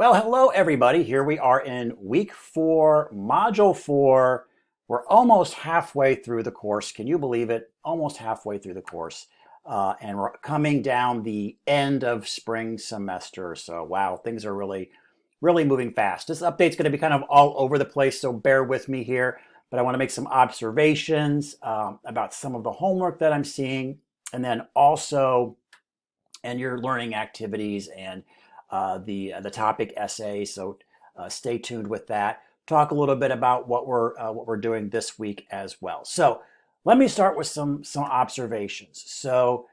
Well, hello everybody. Here we are in week 4, module 4. We're almost halfway through the course. Can you believe it? Almost halfway through the course. And we're coming down the end of spring semester. So wow, things are really moving fast. This update's going to be kind of all over the place, so bear with me here. But I want to make some observations about some of the homework that I'm seeing, and then also and your learning activities and the topic essay. So stay tuned with that. Talk a little bit about what we're doing this week as well. So let me start with some observations. So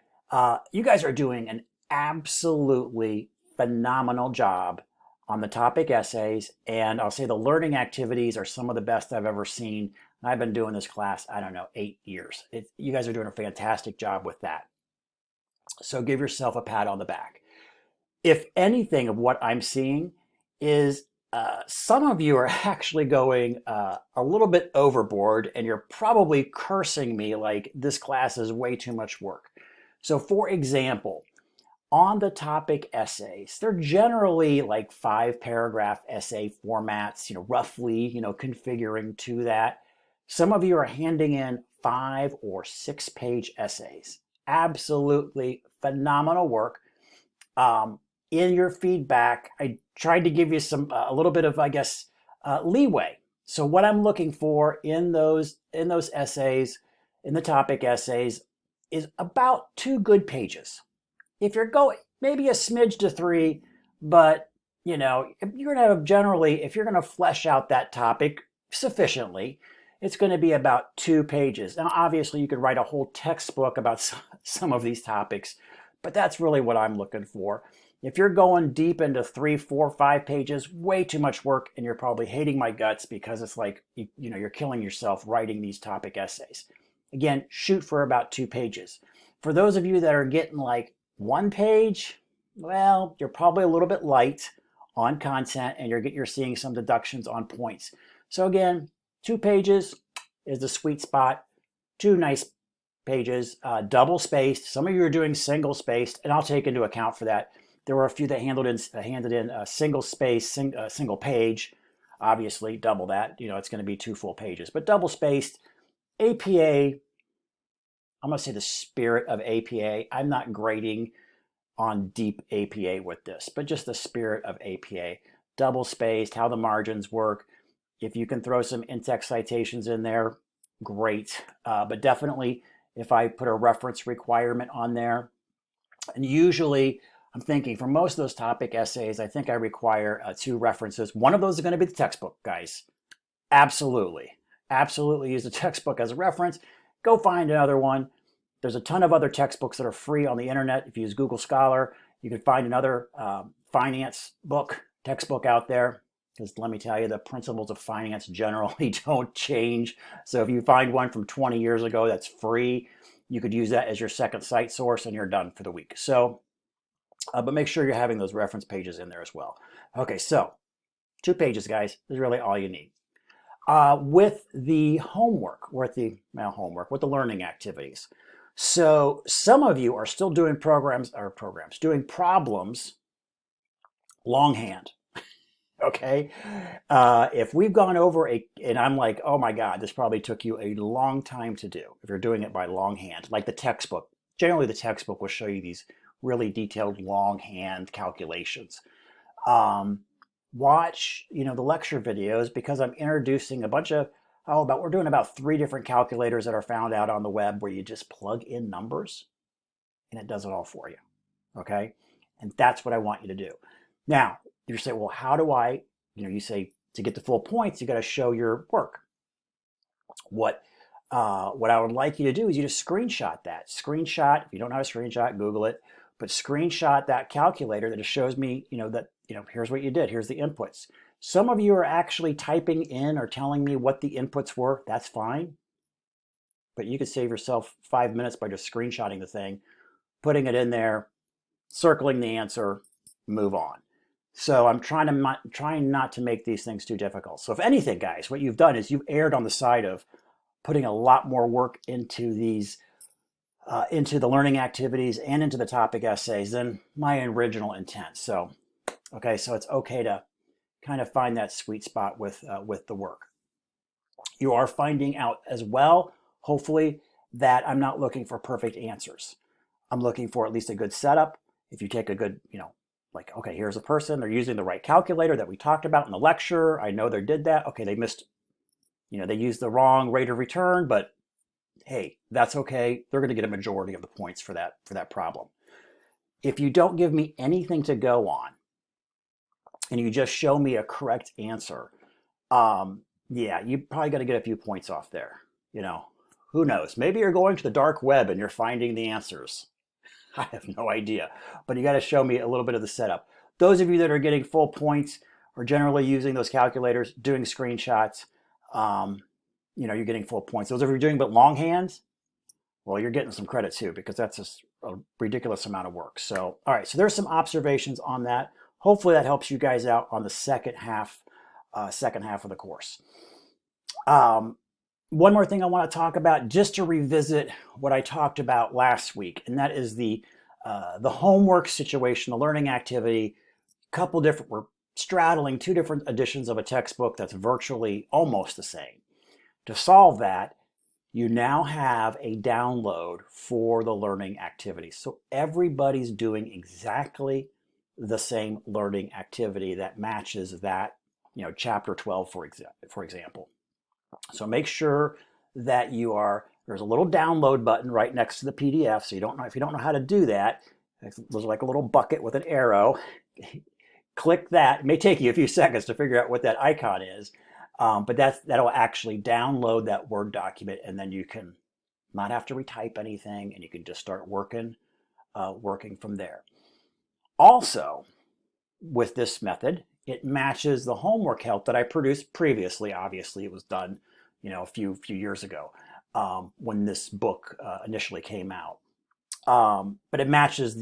you guys are doing an absolutely phenomenal job on the topic essays, and I'll say the learning activities are some of the best I've ever seen. I've been doing this class, I don't know, 8 years. You guys are doing a fantastic job with that. So give yourself a pat on the back. If anything of what I'm seeing is some of you are actually going a little bit overboard, and you're probably cursing me like this class is way too much work. So for example, on the topic essays, they're generally like 5-paragraph essay formats, roughly, configuring to that. Some of you are handing in 5 or 6-page essays. Absolutely phenomenal work. In your feedback, I tried to give you a little bit of, leeway. So what I'm looking for in those essays, in the topic essays, is about 2 good pages. If you're going maybe a smidge to 3, but if you're going to generally, if you're going to flesh out that topic sufficiently, it's going to be about 2 pages. Now, obviously, you could write a whole textbook about some of these topics, but that's really what I'm looking for. If you're going deep into 3, 4, 5 pages, way too much work, and you're probably hating my guts because it's like, you're killing yourself writing these topic essays. Again, shoot for about 2 pages. For those of you that are getting like 1 page, well, you're probably a little bit light on content, and you're seeing some deductions on points. So again, 2 pages is the sweet spot. 2 nice pages, double spaced. Some of you are doing single spaced, and I'll take into account for that. There were a few that handed in a single space, single page. Obviously, double that. It's going to be 2 full pages, but double spaced. APA, I'm going to say the spirit of APA. I'm not grading on deep APA with this, but just the spirit of APA. Double spaced, how the margins work. If you can throw some in-text citations in there, great. But definitely, if I put a reference requirement on there, and usually I'm thinking for most of those topic essays, I think I require 2 references. One of those is going to be the textbook, guys. Absolutely. Absolutely use the textbook as a reference. Go find another one. There's a ton of other textbooks that are free on the internet. If you use Google Scholar, you can find another finance textbook out there. Because let me tell you, the principles of finance generally don't change. So if you find one from 20 years ago that's free, you could use that as your second site source, and you're done for the week. So, but make sure you're having those reference pages in there as well. Okay, so 2 pages, guys, is really all you need. With the homework, with the learning activities. So some of you are still doing doing problems longhand. Okay. If we've gone over and I'm like, oh my God, this probably took you a long time to do if you're doing it by longhand, like the textbook. Generally, the textbook will show you these really detailed longhand calculations. Watch, the lecture videos, because I'm introducing a bunch of, we're doing about 3 different calculators that are found out on the web where you just plug in numbers and it does it all for you. Okay. And that's what I want you to do. Now, you say, well, how do I, you say to get the full points, you got to show your work. What I would like you to do is you just screenshot that. If you don't know how to screenshot, Google it, but screenshot that calculator that just shows me, here's what you did. Here's the inputs. Some of you are actually typing in or telling me what the inputs were. That's fine. But you could save yourself 5 minutes by just screenshotting the thing, putting it in there, circling the answer, move on. So I'm trying not to make these things too difficult. So if anything, guys, what you've done is you've erred on the side of putting a lot more work into these, into the learning activities and into the topic essays than my original intent. So Okay, so it's okay to kind of find that sweet spot with the work. You are finding out as well, hopefully, that I'm not looking for perfect answers. I'm looking for at least a good setup. If you take a good, like, okay, here's a person, they're using the right calculator that we talked about in the lecture. I know they did that. Okay, they missed, they used the wrong rate of return, but hey, that's okay. They're going to get a majority of the points for that problem. If you don't give me anything to go on and you just show me a correct answer, yeah, you probably got to get a few points off there. Who knows? Maybe you're going to the dark web and you're finding the answers. I have no idea, but you got to show me a little bit of the setup. Those of you that are getting full points are generally using those calculators, doing screenshots. You're getting full points. Those of you doing but longhand, well, you're getting some credit too, because that's just a ridiculous amount of work. So, all right, so there's some observations on that. Hopefully that helps you guys out on the second half of the course. One more thing I want to talk about, just to revisit what I talked about last week, and that is the homework situation, the learning activity. We're straddling two different editions of a textbook that's virtually almost the same. To solve that, you now have a download for the learning activity. So everybody's doing exactly the same learning activity that matches that, chapter 12, for example. So make sure that there's a little download button right next to the PDF. So if you don't know how to do that, there's like a little bucket with an arrow. Click that. It may take you a few seconds to figure out what that icon is. But that'll actually download that Word document, and then you can not have to retype anything, and you can just start working from there. Also, with this method, it matches the homework help that I produced previously. Obviously, it was done, a few years ago when this book initially came out. But it matches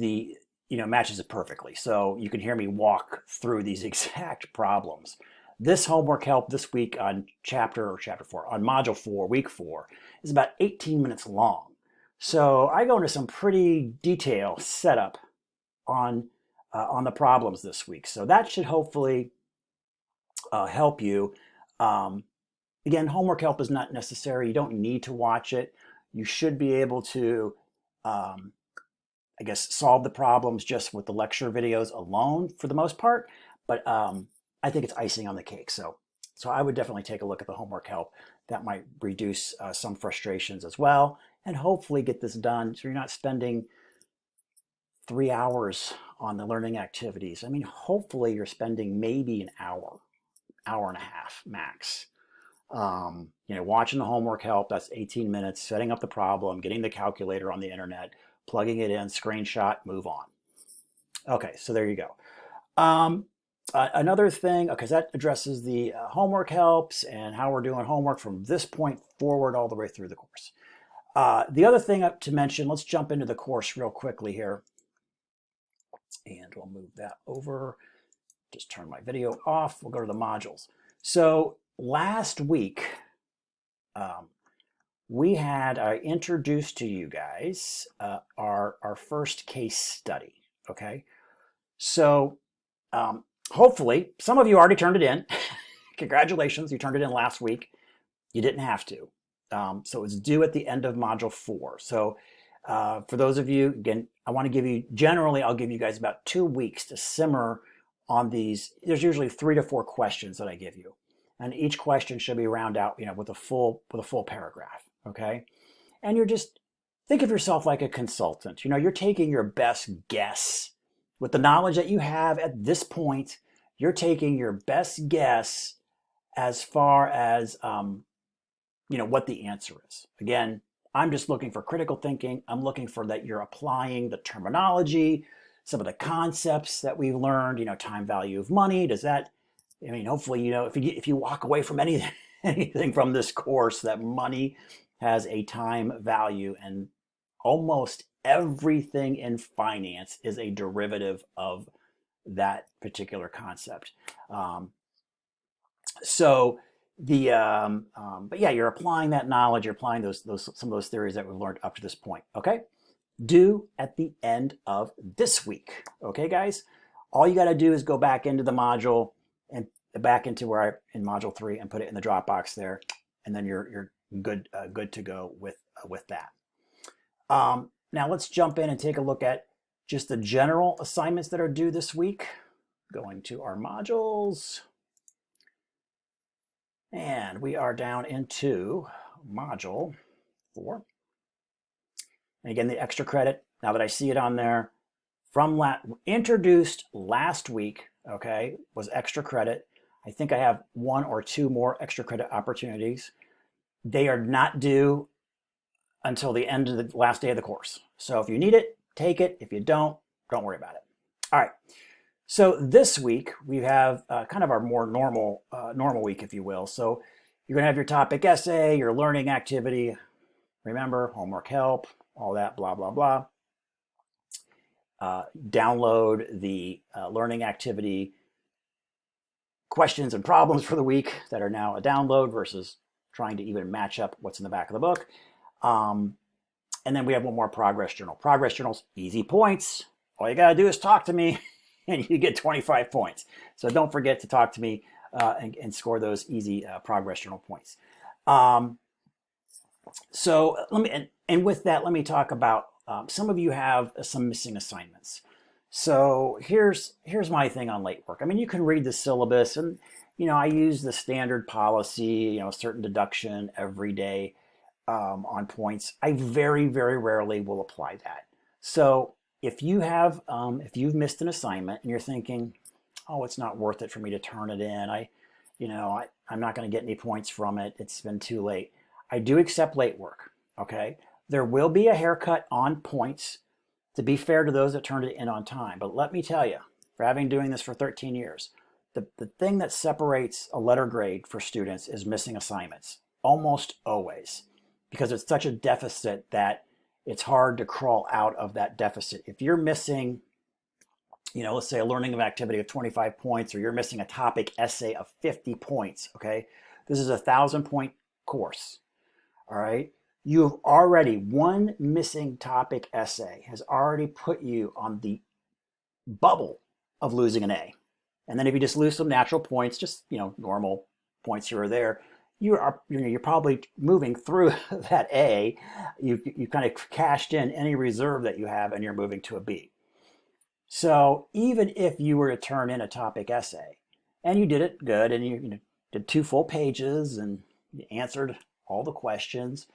matches it perfectly. So you can hear me walk through these exact problems. This homework help this week on chapter 4, on module 4, week 4, is about 18 minutes long. So I go into some pretty detailed setup on the problems this week. So that should hopefully help you. Again, homework help is not necessary. You don't need to watch it. You should be able to, solve the problems just with the lecture videos alone for the most part. But I think it's icing on the cake. So I would definitely take a look at the homework help. That might reduce some frustrations as well, and hopefully get this done so you're not spending 3 hours on the learning activities. I mean, hopefully you're spending maybe an hour and a half max. Watching the homework help, that's 18 minutes, setting up the problem, getting the calculator on the internet, plugging it in, screenshot, move on. Okay, so there you go. Another thing, because that addresses the homework helps and how we're doing homework from this point forward all the way through the course. The other thing to mention, let's jump into the course real quickly here. And we'll move that over. Just turn my video off. We'll go to the modules. So last week, I introduced to you guys our first case study. Okay, so hopefully some of you already turned it in. Congratulations, you turned it in last week. You didn't have to. So it's due at the end of module 4. So for those of you, again, I'll give you guys about 2 weeks to simmer on these. There's usually 3 to 4 questions that I give you, and each question should be round out, with a full paragraph. Okay, and you're just think of yourself like a consultant. You're taking your best guess with the knowledge that you have at this point. You're taking your best guess as far as what the answer is. Again, I'm just looking for critical thinking. I'm looking for that you're applying the terminology, some of the concepts that we've learned, time value of money. Hopefully, if you walk away from anything from this course, that money has a time value, and almost everything in finance is a derivative of that particular concept. But yeah, you're applying that knowledge. You're applying some of those theories that we've learned up to this point. Okay, due at the end of this week. Okay, guys. All you got to do is go back into the module and back into in module 3 and put it in the Dropbox there, and then you're good to go with that. Now let's jump in and take a look at just the general assignments that are due this week. Going to our modules, and we are down into module 4. And again, the extra credit, now that I see it on there, from introduced last week, okay, was extra credit. I think I have 1 or 2 more extra credit opportunities. They are not due until the end of the last day of the course. So if you need it, take it. If you don't worry about it. All right. So this week we have kind of our more normal week, if you will. So you're going to have your topic essay, your learning activity. Remember, homework help, all that, blah, blah, blah. Download the learning activity questions and problems for the week that are now a download versus trying to even match up what's in the back of the book. And then we have one more progress journal. Progress journals, easy points. All you got to do is talk to me and you get 25 points. So don't forget to talk to me and score those easy progress journal points. So let me, and with that, let me talk about some of you have some missing assignments. So here's my thing on late work. I mean, you can read the syllabus, and I use the standard policy, certain deduction every day on points. I very, very rarely will apply that. So if you have, if you've missed an assignment and you're thinking, oh, it's not worth it for me to turn it in, I'm not going to get any points from it, it's been too late. I do accept late work. Okay, there will be a haircut on points to be fair to those that turned it in on time. But let me tell you, for having doing this for 13 years, the thing that separates a letter grade for students is missing assignments, almost always, because it's such a deficit that it's hard to crawl out of that deficit. If you're missing, let's say a learning activity of 25 points, or you're missing a topic essay of 50 points, okay? This is a 1,000-point course, all right? You have already, one missing topic essay has already put you on the bubble of losing an A. And then if you just lose some natural points, just, normal points here or there, you're probably moving through that A. You kind of cashed in any reserve that you have, and you're moving to a B. So even if you were to turn in a topic essay and you did it good, and you did 2 full pages and you answered all the questions,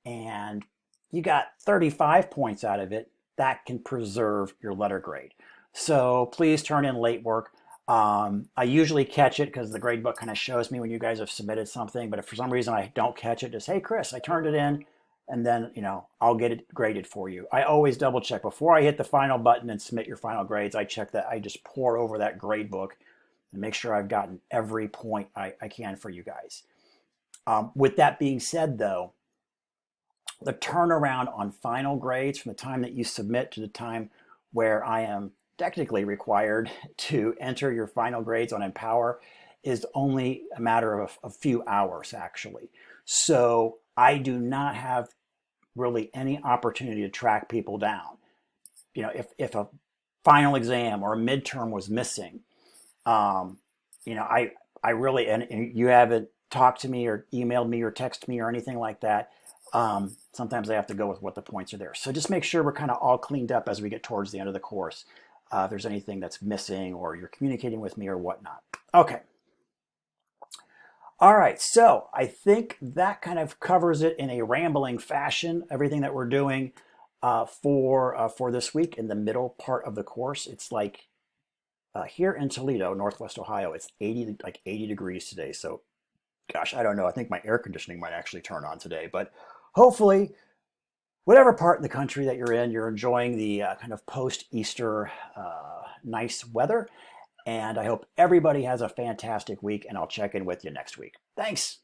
and you got 35 points out of it, that can preserve your letter grade. So please turn in late work. I usually catch it because the grade book kind of shows me when you guys have submitted something, but if for some reason I don't catch it, just, hey, Chris, I turned it in, and then, I'll get it graded for you. I always double check before I hit the final button and submit your final grades. I check that. I just pour over that grade book and make sure I've gotten every point I can for you guys. With that being said, though, the turnaround on final grades from the time that you submit to the time where I am technically required to enter your final grades on Empower is only a matter of a few hours, actually. So I do not have really any opportunity to track people down. If a final exam or a midterm was missing, I really, and you haven't talked to me or emailed me or texted me or anything like that, sometimes I have to go with what the points are there. So just make sure we're kind of all cleaned up as we get towards the end of the course. If there's anything that's missing or you're communicating with me or whatnot. Okay. All right, so I think that kind of covers it in a rambling fashion, everything that we're doing for this week in the middle part of the course. It's like here in Toledo, Northwest Ohio, it's 80 degrees today. So gosh, I don't know. I think my air conditioning might actually turn on today, but hopefully whatever part in the country that you're in, you're enjoying the kind of post-Easter nice weather. And I hope everybody has a fantastic week, and I'll check in with you next week. Thanks.